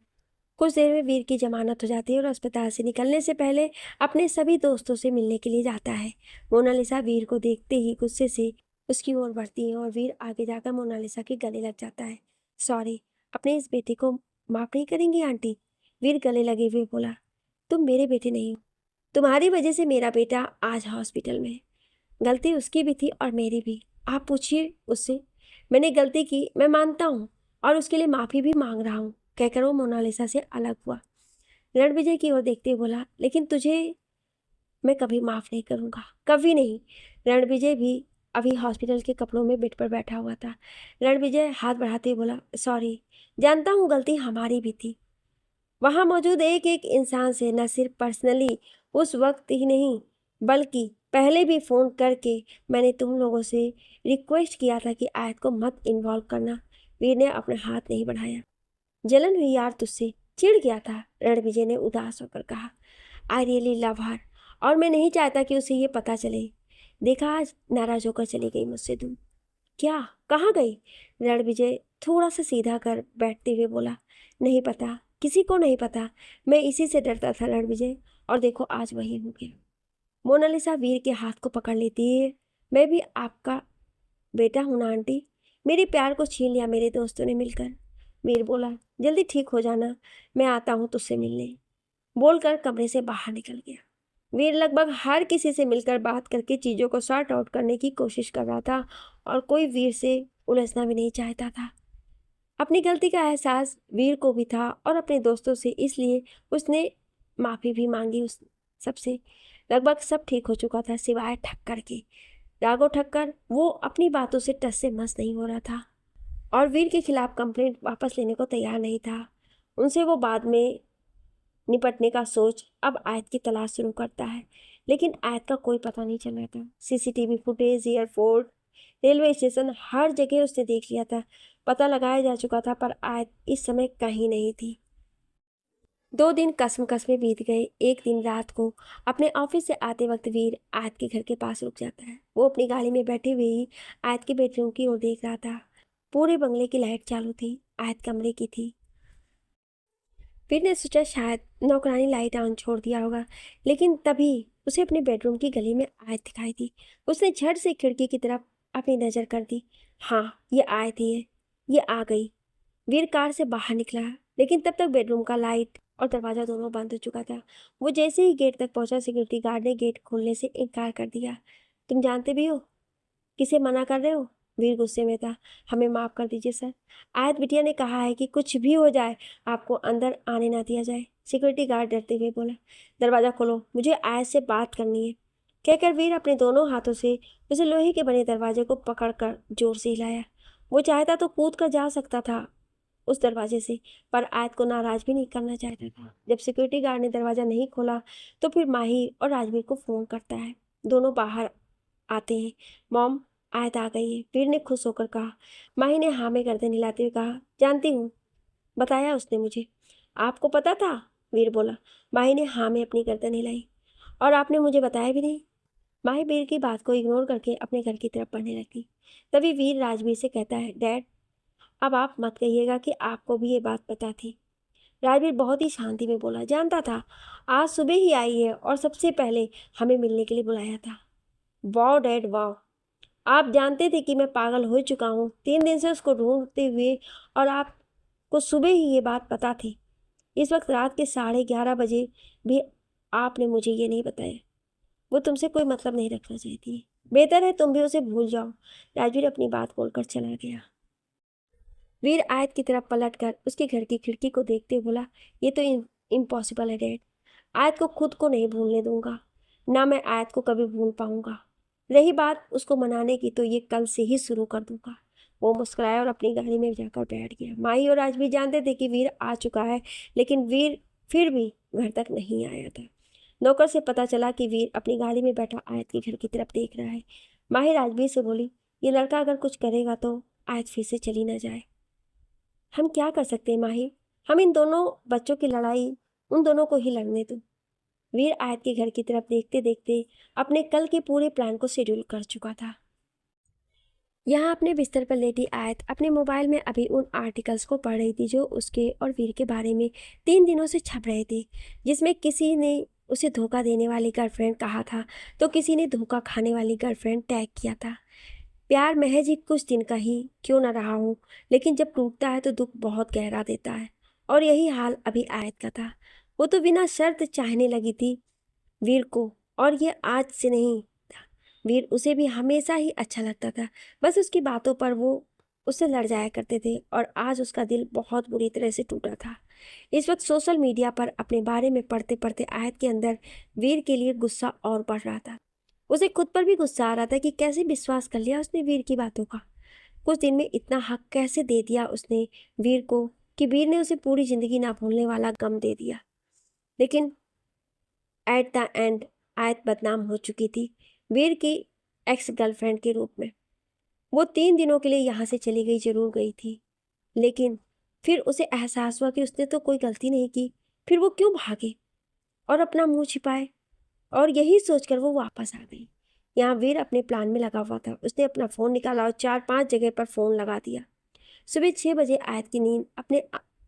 कुछ देर में वीर की जमानत हो जाती है और अस्पताल से निकलने से पहले अपने सभी दोस्तों से मिलने के लिए जाता है। मोनालिसा वीर को देखते ही गुस्से से उसकी ओर बढ़ती है और वीर आगे जाकर मोनालिसा के गले लग जाता है। सॉरी, अपने इस बेटे को माफ़ नहीं करेंगी आंटी? वीर गले लगे हुए बोला। तुम मेरे बेटे नहीं हो। तुम्हारी वजह से मेरा बेटा आज हॉस्पिटल में है। गलती उसकी भी थी और मेरी भी। आप पूछिए उससे। मैंने गलती की, मैं मानता हूँ और उसके लिए माफ़ी भी मांग रहा हूँ, कहकर वो मोनालिसा से अलग हुआ। रणविजय की ओर देखते हुए बोला, लेकिन तुझे मैं कभी माफ़ नहीं करूँगा, कभी नहीं। रणविजय भी अभी हॉस्पिटल के कपड़ों में बेड पर बैठा हुआ था। रणविजय हाथ बढ़ाते हुए बोला, सॉरी, जानता हूँ गलती हमारी भी थी। वहाँ मौजूद एक एक इंसान से न सिर्फ पर्सनली उस वक्त ही नहीं बल्कि पहले भी फ़ोन करके मैंने तुम लोगों से रिक्वेस्ट किया था कि आयत को मत इन्वॉल्व करना। वीर ने अपना हाथ नहीं बढ़ाया। जलन हुई यार तुझसे, चिढ़ गया था, रणविजय ने उदास होकर कहा। आई रियली लव हर और मैं नहीं चाहता कि उसे ये पता चले। देखा, आज नाराज होकर चली गई मुझसे दूर। क्या? कहाँ गई? रणविजय थोड़ा सा सीधा कर बैठते हुए बोला, नहीं पता, किसी को नहीं पता। मैं इसी से डरता था रणविजय, और देखो आज वही हो गया। मोनालिसा वीर के हाथ को पकड़ लेती है। मैं भी आपका बेटा हूं ना आंटी? मेरे प्यार को छीन लिया मेरे दोस्तों ने मिलकर। वीर बोला, जल्दी ठीक हो जाना, मैं आता हूँ तुझसे मिलने, बोलकर कमरे से बाहर निकल गया। वीर लगभग हर किसी से मिलकर बात करके चीज़ों को सॉर्ट आउट करने की कोशिश कर रहा था और कोई वीर से उलझना भी नहीं चाहता था। अपनी गलती का एहसास वीर को भी था और अपने दोस्तों से, इसलिए उसने माफ़ी भी मांगी उस सबसे। लगभग सब ठीक हो चुका था सिवाय ठक्कर के। राघव ठक्कर वो अपनी बातों से टस से मस नहीं हो रहा था और वीर के खिलाफ कंप्लेंट वापस लेने को तैयार नहीं था। उनसे वो बाद में निपटने का सोच अब आयत की तलाश शुरू करता है, लेकिन आयत का कोई पता नहीं चल रहा था। CCTV footage, airport, railway station, हर जगह उसने देख लिया था, पता लगाया जा चुका था, पर आयत इस समय कहीं नहीं थी। 2 दिन कसम कसमें बीत गए। एक दिन रात को अपने ऑफिस से आते वक्त वीर आयत के घर के पास रुक जाता है। वो अपनी गाड़ी में बैठे हुए ही आयत के बेडरूम की ओर देख रहा था। पूरे बंगले की लाइट चालू थी, आयत कमरे की थी। वीर ने सोचा शायद नौकरानी लाइट ऑन छोड़ दिया होगा, लेकिन तभी उसे अपने बेडरूम की गली में आयत दिखाई दी। उसने झट से खिड़की की तरफ अपनी नज़र कर दी। हाँ, ये आयत ही है, ये आ गई। वीर कार से बाहर निकला, लेकिन तब तक बेडरूम का लाइट और दरवाज़ा दोनों बंद हो चुका था। वो जैसे ही गेट तक पहुंचा, सिक्योरिटी गार्ड ने गेट खोलने से इनकार कर दिया। तुम जानते भी हो किसे मना कर रहे हो? वीर गुस्से में था। हमें माफ़ कर दीजिए सर, आयत बिटिया ने कहा है कि कुछ भी हो जाए आपको अंदर आने ना दिया जाए। सिक्योरिटी गार्ड डरते हुए बोला, दरवाज़ा खोलो, मुझे आयत से बात करनी है। कहकर वीर अपने दोनों हाथों से उसे लोहे के बने दरवाजे को पकड़कर जोर से हिलाया। वो चाहता तो कूद कर जा सकता था उस दरवाजे से, पर आयत को नाराज भी नहीं करना चाहता था। जब सिक्योरिटी गार्ड ने दरवाज़ा नहीं खोला तो फिर माही और राजवीर को फ़ोन करता है। दोनों बाहर आते हैं। मॉम, आयत आ गई है, वीर ने खुश होकर कहा। माही ने हाँ में गर्दन हिलाते हुए कहा, जानती हूँ, बताया उसने मुझे। आपको पता था? वीर बोला। माही ने हाँ में अपनी गर्दन हिलाई। और आपने मुझे बताया भी नहीं? माही वीर की बात को इग्नोर करके अपने घर की तरफ बढ़ने लगी। तभी वीर राजवीर से कहता है, डैड, अब आप मत कहिएगा कि आपको भी ये बात पता थी। राजवीर बहुत ही शांति में बोला, जानता था, आज सुबह ही आई है और सबसे पहले हमें मिलने के लिए बुलाया था। वाह डैड वाह, आप जानते थे कि मैं पागल हो चुका हूँ 3 दिन से उसको ढूंढते हुए, और आपको सुबह ही ये बात पता थी। इस वक्त रात के 11:30 बजे भी आपने मुझे ये नहीं बताया। वो तुमसे कोई मतलब नहीं रखना चाहती। बेहतर है तुम भी उसे भूल जाओ। राजवीर अपनी बात बोलकर चला गया। वीर आयत की तरफ पलट कर उसके घर की खिड़की को देखते हुए बोला, ये तो इम्पॉसिबल है डैड। आयत को खुद को नहीं भूलने दूंगा, ना मैं आयत को कभी भूल पाऊंगा। रही बात उसको मनाने की, तो ये कल से ही शुरू कर दूंगा। वो मुस्कुराया और अपनी गाड़ी में जाकर बैठ गया। माही और आज भी जानते थे कि वीर आ चुका है, लेकिन वीर फिर भी घर तक नहीं आया था। नौकर से पता चला कि वीर अपनी गाड़ी में बैठा आयत के घर की तरफ देख रहा है। माही राजवीर से बोली, ये लड़का अगर कुछ करेगा तो आयत फिर से चली ना जाए। हम क्या कर सकते हैं माही? हम इन दोनों बच्चों की लड़ाई उन दोनों को ही लड़ने दो। वीर आयत के घर की तरफ देखते देखते अपने कल के पूरे प्लान को शेड्यूल कर चुका था। यहाँ अपने बिस्तर पर लेटी आयत अपने मोबाइल में अभी उन आर्टिकल्स को पढ़ रही थी जो उसके और वीर के बारे में 3 दिनों से छप रहे थे, जिसमें किसी ने उसे धोखा देने वाली गर्लफ्रेंड कहा था तो किसी ने धोखा खाने वाली गर्लफ्रेंड टैग किया था। प्यार महज ही कुछ दिन का ही क्यों ना रहा हो, लेकिन जब टूटता है तो दुख बहुत गहरा देता है। और यही हाल अभी आयत का था। वो तो बिना शर्त चाहने लगी थी वीर को, और ये आज से नहीं था। वीर उसे भी हमेशा ही अच्छा लगता था। बस उसकी बातों पर वो उससे लड़ जाया करते थे, और आज उसका दिल बहुत बुरी तरह से टूटा था। इस वक्त सोशल मीडिया पर अपने बारे में पढ़ते पढ़ते आयत के अंदर वीर के लिए गुस्सा और बढ़ रहा था। उसे खुद पर भी गुस्सा आ रहा था कि कैसे विश्वास कर लिया उसने वीर की बातों का। कुछ दिन में इतना हक कैसे दे दिया उसने वीर को कि वीर ने उसे पूरी जिंदगी ना भूलने वाला गम दे दिया। लेकिन एट द एंड आयत बदनाम हो चुकी थी वीर की एक्स गर्लफ्रेंड के रूप में। वो 3 दिनों के लिए यहाँ से चली गई, जरूर गई थी, लेकिन फिर उसे एहसास हुआ कि उसने तो कोई गलती नहीं की। फिर वो क्यों भागे और अपना मुंह छिपाए? और यही सोचकर वो वापस आ गई। यहाँ वीर अपने प्लान में लगा हुआ था। उसने अपना फ़ोन निकाला और 4-5 जगह पर फ़ोन लगा दिया। सुबह 6 बजे आयत की नींद अपने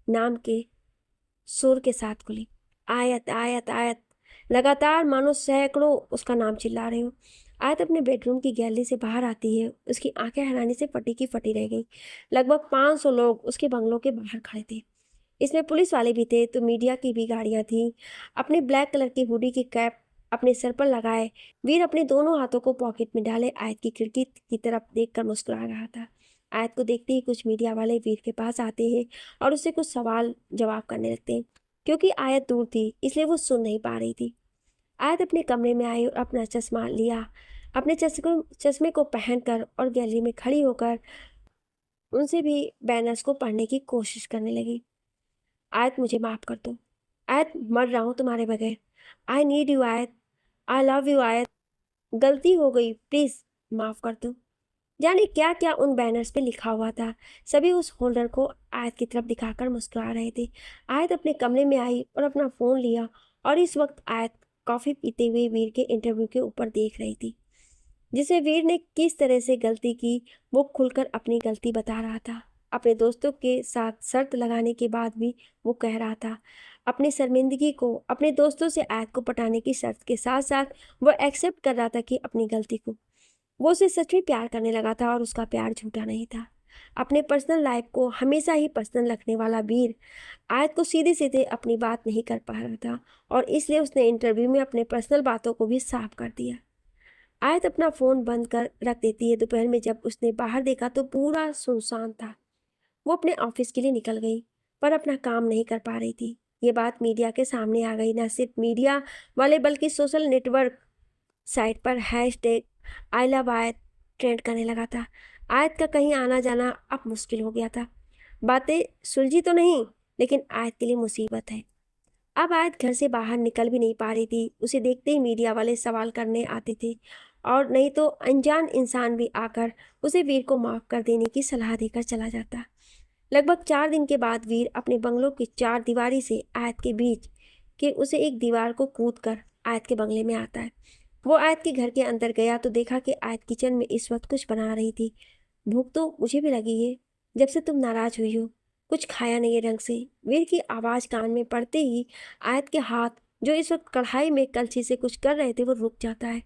नाम के सुर के साथ खुली। आयत आयत आयत, लगातार मानो सैकड़ों उसका नाम चिल्ला रहे हो। आयत अपने बेडरूम की गैलरी से बाहर आती है। उसकी आंखें हैरानी से फटी की फटी रह गई। लगभग 500 लोग उसके बंगलों के बाहर खड़े थे। इसमें पुलिस वाले भी थे तो मीडिया की भी गाड़ियां थीं। अपने ब्लैक कलर की हुडी की कैप अपने सर पर लगाए वीर अपने दोनों हाथों को पॉकेट में डाले आयत की खिड़की की तरफ देखकर मुस्कुरा रहा था। आयत को देखते ही कुछ मीडिया वाले वीर के पास आते हैं और उससे कुछ सवाल जवाब करने लगते हैं। क्योंकि आयत दूर थी इसलिए वो सुन नहीं पा रही थी। आयत अपने कमरे में आई और अपना चश्मा लिया। अपने चश्मे को पहनकर और गैलरी में खड़ी होकर उनसे भी बैनर्स को पढ़ने की कोशिश करने लगी। आयत, मुझे माफ़ कर दो। आयत, मर रहा हूँ तुम्हारे बगैर। आई नीड यू आयत। आई लव यू आयत। गलती हो गई, प्लीज़ माफ़ कर दो। जाने क्या क्या उन बैनर्स पे लिखा हुआ था। सभी उस होल्डर को आयत की तरफ दिखाकर मुस्कुरा रहे थे। आयत अपने कमरे में आई और अपना फ़ोन लिया, और इस वक्त आयत कॉफ़ी पीते हुए वीर के इंटरव्यू के ऊपर देख रही थी, जिसे वीर ने किस तरह से गलती की वो खुलकर अपनी गलती बता रहा था। अपने दोस्तों के साथ शर्त लगाने के बाद भी वो कह रहा था अपनी शर्मिंदगी को अपने दोस्तों से आयत को पटाने की शर्त के साथ साथ वो एक्सेप्ट कर रहा था कि अपनी गलती को वो उसे सच में प्यार करने लगा था, और उसका प्यार झूठा नहीं था। अपने पर्सनल लाइफ को हमेशा ही पर्सनल रखने वाला वीर आयत को सीधे सीधे अपनी बात नहीं कर पा रहा था, और इसलिए उसने इंटरव्यू में अपने पर्सनल बातों को भी साफ कर दिया। आयत अपना फ़ोन बंद कर रख देती है। दोपहर में जब उसने बाहर देखा तो पूरा सुनसान था। वो अपने ऑफिस के लिए निकल गई, पर अपना काम नहीं कर पा रही थी। ये बात मीडिया के सामने आ गई। न सिर्फ मीडिया वाले बल्कि सोशल नेटवर्क साइट पर हैशटैग आई लव आयत ट्रेंड करने लगा था। आयत का कहीं आना जाना अब मुश्किल हो गया था। बातें सुलझी तो नहीं, लेकिन आयत के लिए मुसीबत है। अब आयत घर से बाहर निकल भी नहीं पा रही थी। उसे देखते ही मीडिया वाले सवाल करने आते थे, और नहीं तो अनजान इंसान भी आकर उसे वीर को माफ़ कर देने की सलाह देकर चला जाता। लगभग 4 दिन के बाद वीर अपने बंगलों की 4 दीवारी से आयत के बीच के उसे एक दीवार को कूद कर आयत के बंगले में आता है। वो आयत के घर के अंदर गया तो देखा कि आयत किचन में इस वक्त कुछ बना रही थी। भूख तो मुझे भी लगी है, जब से तुम नाराज हुई हो कुछ खाया नहीं है ढंग से। वीर की आवाज़ कान में पड़ते ही आयत के हाथ, जो इस वक्त कढ़ाई में कलछी से कुछ कर रहे थे, वो रुक जाता है।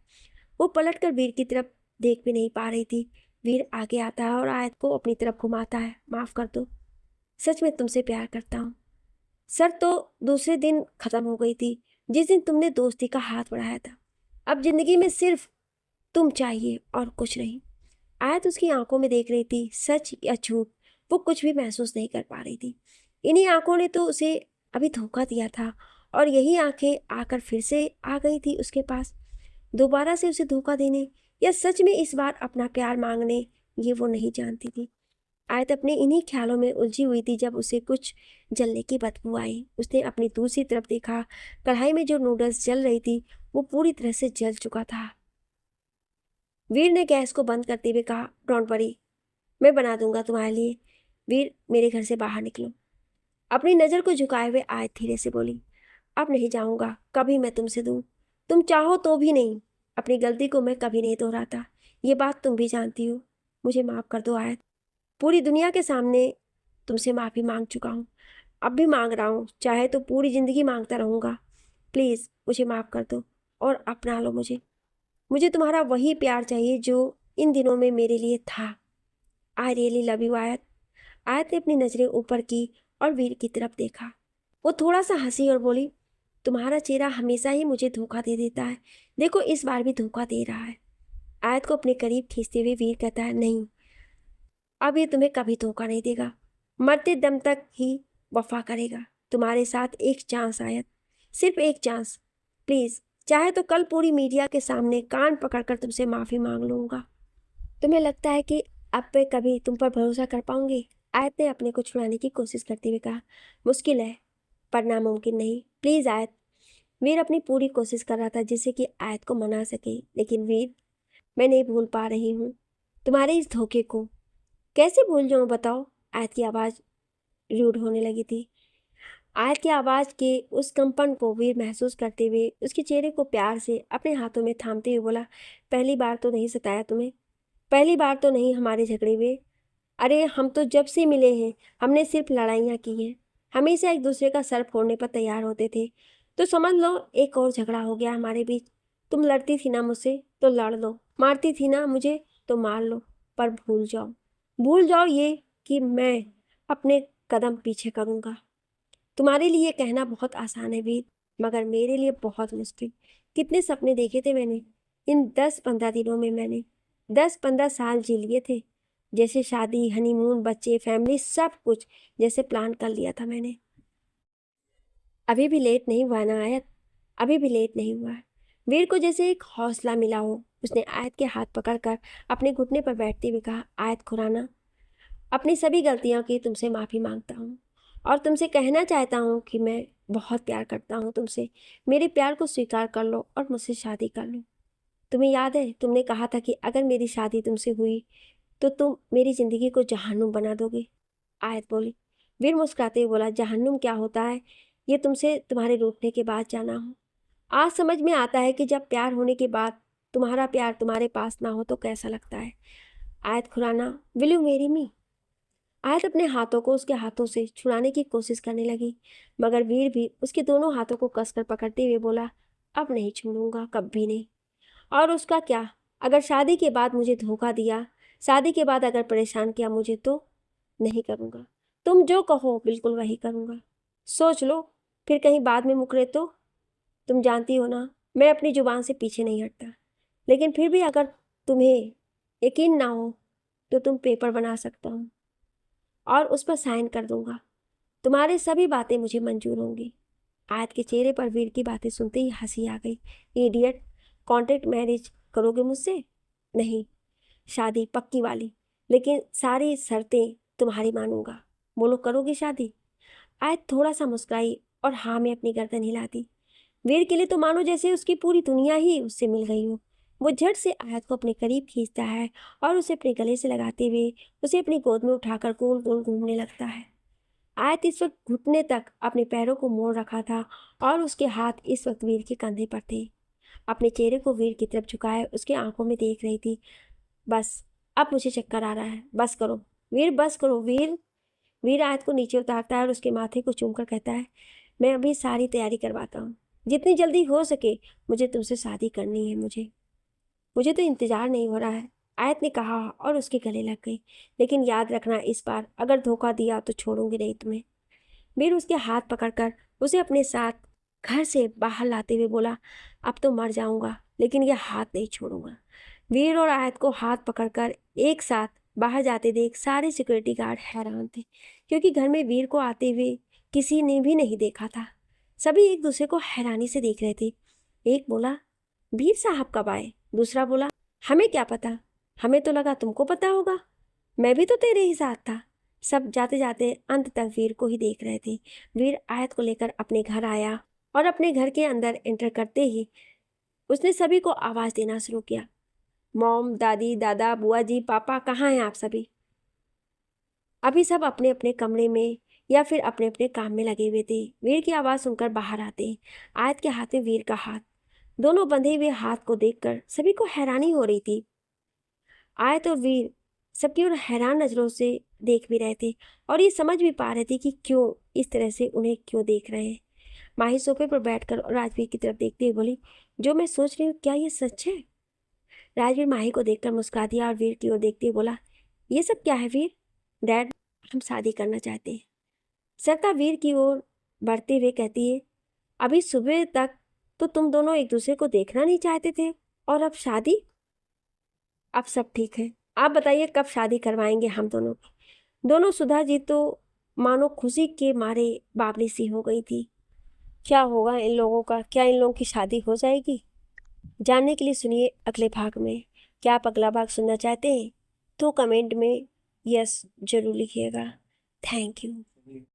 वो पलट कर वीर की तरफ देख भी नहीं पा रही थी। वीर आगे आता है और आयत को अपनी तरफ घुमाता है। माफ़ कर दो, सच में तुमसे प्यार करता हूँ। सर तो दूसरे दिन ख़त्म हो गई थी जिस दिन तुमने दोस्ती का हाथ बढ़ाया था। अब जिंदगी में सिर्फ तुम चाहिए और कुछ नहीं। आयत उसकी आंखों में देख रही थी, सच या झूठ वो कुछ भी महसूस नहीं कर पा रही थी। इन्हीं आंखों ने तो उसे अभी धोखा दिया था, और यही आंखें आकर फिर से आ गई थी उसके पास, दोबारा से उसे धोखा देने या सच में इस बार अपना प्यार मांगने। ये वो नहीं जानती थी। आयत अपने इन्हीं ख्यालों में उलझी हुई थी जब उसे कुछ जलने की बदबू आई। उसने अपनी दूसरी तरफ देखा। कढ़ाई में जो नूडल्स जल रही थी वो पूरी तरह से जल चुका था। वीर ने गैस को बंद करते हुए कहा, डोंट वरी, मैं बना दूंगा तुम्हारे लिए। वीर, मेरे घर से बाहर निकलो। अपनी नज़र को झुकाए हुए आयत धीरे से बोली, अब नहीं जाऊंगा कभी मैं तुमसे दूर। तुम चाहो तो भी नहीं। अपनी गलती को मैं कभी नहीं दोहराता, ये बात तुम भी जानती हो। मुझे माफ़ कर दो आयत। पूरी दुनिया के सामने तुमसे माफ़ी मांग चुका हूँ, अब भी मांग रहा हूँ, चाहे तो पूरी ज़िंदगी मांगता रहूँगा। प्लीज़ मुझे माफ़ कर दो और अपना लो मुझे। मुझे तुम्हारा वही प्यार चाहिए जो इन दिनों में मेरे लिए था। आई रियली लव यू आयत। आयत ने अपनी नजरें ऊपर की और वीर की तरफ देखा। वो थोड़ा सा हंसी और बोली, तुम्हारा चेहरा हमेशा ही मुझे धोखा दे देता है, देखो इस बार भी धोखा दे रहा है। आयत को अपने करीब खींचते हुए वीर कहता है, नहीं, अब ये तुम्हें कभी धोखा नहीं देगा, मरते दम तक ही वफा करेगा तुम्हारे साथ। एक चांस आयत, सिर्फ एक चांस, प्लीज, चाहे तो कल पूरी मीडिया के सामने कान पकड़कर तुमसे माफी मांग लूंगा। तुम्हें लगता है कि अब मैं कभी तुम पर भरोसा कर पाऊंगी? आयत ने अपने को छुड़ाने की कोशिश करते हुए कहा। मुश्किल है पर नामुमकिन नहीं, प्लीज आयत। वीर अपनी पूरी कोशिश कर रहा था जिससे कि आयत को मना सके, लेकिन वीर, मैं नहीं भूल पा रही हूँ तुम्हारे इस धोखे को। कैसे भूल जाऊँ बताओ? आयत की आवाज़ रूड होने लगी थी। आयत की आवाज़ के उस कंपन को वीर महसूस करते हुए उसके चेहरे को प्यार से अपने हाथों में थामते हुए बोला, पहली बार तो नहीं सताया तुम्हें, पहली बार तो नहीं हमारे झगड़े हुए। अरे हम तो जब से मिले हैं हमने सिर्फ लड़ाइयाँ की हैं, हमेशा एक दूसरे का सर फोड़ने पर तैयार होते थे। तो समझ लो एक और झगड़ा हो गया हमारे बीच। तुम लड़ती थी ना मुझसे तो लड़ लो, मारती थी ना मुझे तो मार लो, पर भूल जाओ, भूल जाओ ये कि मैं अपने कदम पीछे करूँगा। तुम्हारे लिए कहना बहुत आसान है वीर, मगर मेरे लिए बहुत मुश्किल। कितने सपने देखे थे मैंने इन 10-15 दिनों में। मैंने 10-15 साल जी लिए थे, जैसे शादी, हनीमून, बच्चे, फैमिली, सब कुछ जैसे प्लान कर लिया था मैंने। अभी भी लेट नहीं हुआ ना आयत, अभी भी लेट नहीं हुआ। वीर को जैसे एक हौसला मिला हो। उसने आयत के हाथ पकड़कर अपने घुटने पर बैठते हुए कहा, आयत खुराना, अपनी सभी गलतियों की तुमसे माफ़ी मांगता हूँ और तुमसे कहना चाहता हूँ कि मैं बहुत प्यार करता हूँ तुमसे। मेरे प्यार को स्वीकार कर लो और मुझसे शादी कर लो। तुम्हें याद है तुमने कहा था कि अगर मेरी शादी तुमसे हुई तो तुम मेरी ज़िंदगी को जहन्नुम बना दोगे। आयत बोली। वीर मुस्कुराते हुए बोला, जहन्नुम क्या होता है ये तुमसे तुम्हारे रूठने के बाद जाना हो। आज समझ में आता है कि जब प्यार होने के बाद तुम्हारा प्यार तुम्हारे पास ना हो तो कैसा लगता है। Ayat Khurana, will you marry me? Ayat अपने हाथों को उसके हाथों से छुड़ाने की कोशिश करने लगी, मगर वीर भी उसके दोनों हाथों को कसकर पकड़ते हुए बोला, अब नहीं छोड़ूंगा, कभी नहीं। और उसका क्या, अगर शादी के बाद मुझे धोखा दिया, शादी के बाद अगर परेशान किया मुझे तो नहीं करूँगा। तुम जो कहो बिल्कुल वही करूँगा। सोच लो, फिर कहीं बाद में मुकरे तो? तुम जानती हो ना मैं अपनी जुबान से पीछे नहीं हटता, लेकिन फिर भी अगर तुम्हें यकीन ना हो तो तुम पेपर बना सकता हूँ और उस पर साइन कर दूंगा। तुम्हारी सभी बातें मुझे मंजूर होंगी। आयत के चेहरे पर वीर की बातें सुनते ही हंसी आ गई। इडियट, कॉन्ट्रैक्ट मैरिज करोगे मुझसे? नहीं, शादी पक्की वाली, लेकिन सारी शर्तें तुम्हारी मानूंगा। बोलो, करोगे शादी? आयत थोड़ा सा मुस्कुराई और हाँ में अपनी गर्दन हिला दी। वीर के लिए तो मानो जैसे उसकी पूरी दुनिया ही उससे मिल गई हो। वो झट से आयत को अपने करीब खींचता है और उसे अपने गले से लगाते हुए उसे अपनी गोद में उठाकर गोल गोल घूमने लगता है। आयत इस वक्त घुटने तक अपने पैरों को मोड़ रखा था और उसके हाथ इस वक्त वीर के कंधे पर थे। अपने चेहरे को वीर की तरफ झुकाए उसके आंखों में देख रही थी। बस, अब मुझे चक्कर आ रहा है, बस करो वीर, बस करो वीर। वीर आयत को नीचे उतारता है और उसके माथे को चूमकर कहता है, मैं अभी सारी तैयारी करवाता हूँ, जितनी जल्दी हो सके मुझे तुमसे शादी करनी है। मुझे तो इंतज़ार नहीं हो रहा है, आयत ने कहा और उसके गले लग गई। लेकिन याद रखना, इस बार अगर धोखा दिया तो छोड़ूंगी नहीं तुम्हें। वीर उसके हाथ पकड़कर उसे अपने साथ घर से बाहर लाते हुए बोला, अब तो मर जाऊंगा लेकिन यह हाथ नहीं छोड़ूंगा। वीर और आयत को हाथ पकड़कर एक साथ बाहर जाते देख सारे सिक्योरिटी गार्ड हैरान थे, क्योंकि घर में वीर को आते हुए किसी ने भी नहीं देखा था। सभी एक दूसरे को हैरानी से देख रहे थे। एक बोला, वीर साहब कब आए? दूसरा बोला, हमें क्या पता, हमें तो लगा तुमको पता होगा, मैं भी तो तेरे ही साथ था। सब जाते जाते अंत तक वीर को ही देख रहे थे। वीर आयत को लेकर अपने घर आया और अपने घर के अंदर एंटर करते ही उसने सभी को आवाज़ देना शुरू किया, मॉम, दादी, दादा, बुआ जी, पापा, कहाँ हैं आप सभी? अभी सब अपने अपने कमरे में या फिर अपने अपने काम में लगे हुए थे। वीर की आवाज़ सुनकर बाहर आते आयत के हाथ में वीर का हाथ, दोनों बंधे हुए हाथ को देखकर सभी को हैरानी हो रही थी। आयत और वीर सबकी ओर हैरान नज़रों से देख भी रहे थे और ये समझ भी पा रहे थे कि क्यों इस तरह से उन्हें क्यों देख रहे हैं। माही सोफे पर बैठकर राजवीर की तरफ देखते हुए बोली, जो मैं सोच रही हूँ क्या ये सच है? राजवीर माही को देखकर मुस्कुरा दिया और वीर की ओर देखते हुए बोला, ये सब क्या है वीर? डैड, हम शादी करना चाहते हैं। सरिता वीर की ओर बढ़ते हुए कहती है, अभी सुबह तक तो तुम दोनों एक दूसरे को देखना नहीं चाहते थे, और अब शादी? अब सब ठीक है, आप बताइए कब शादी करवाएंगे हम दोनों की? दोनों सुधा जी तो मानो खुशी के मारे बावली सी हो गई थी। क्या होगा इन लोगों का? क्या इन लोगों की शादी हो जाएगी? जानने के लिए सुनिए अगले भाग में। क्या आप अगला भाग सुनना चाहते हैं? तो कमेंट में यस जरूर लिखिएगा। Thank you.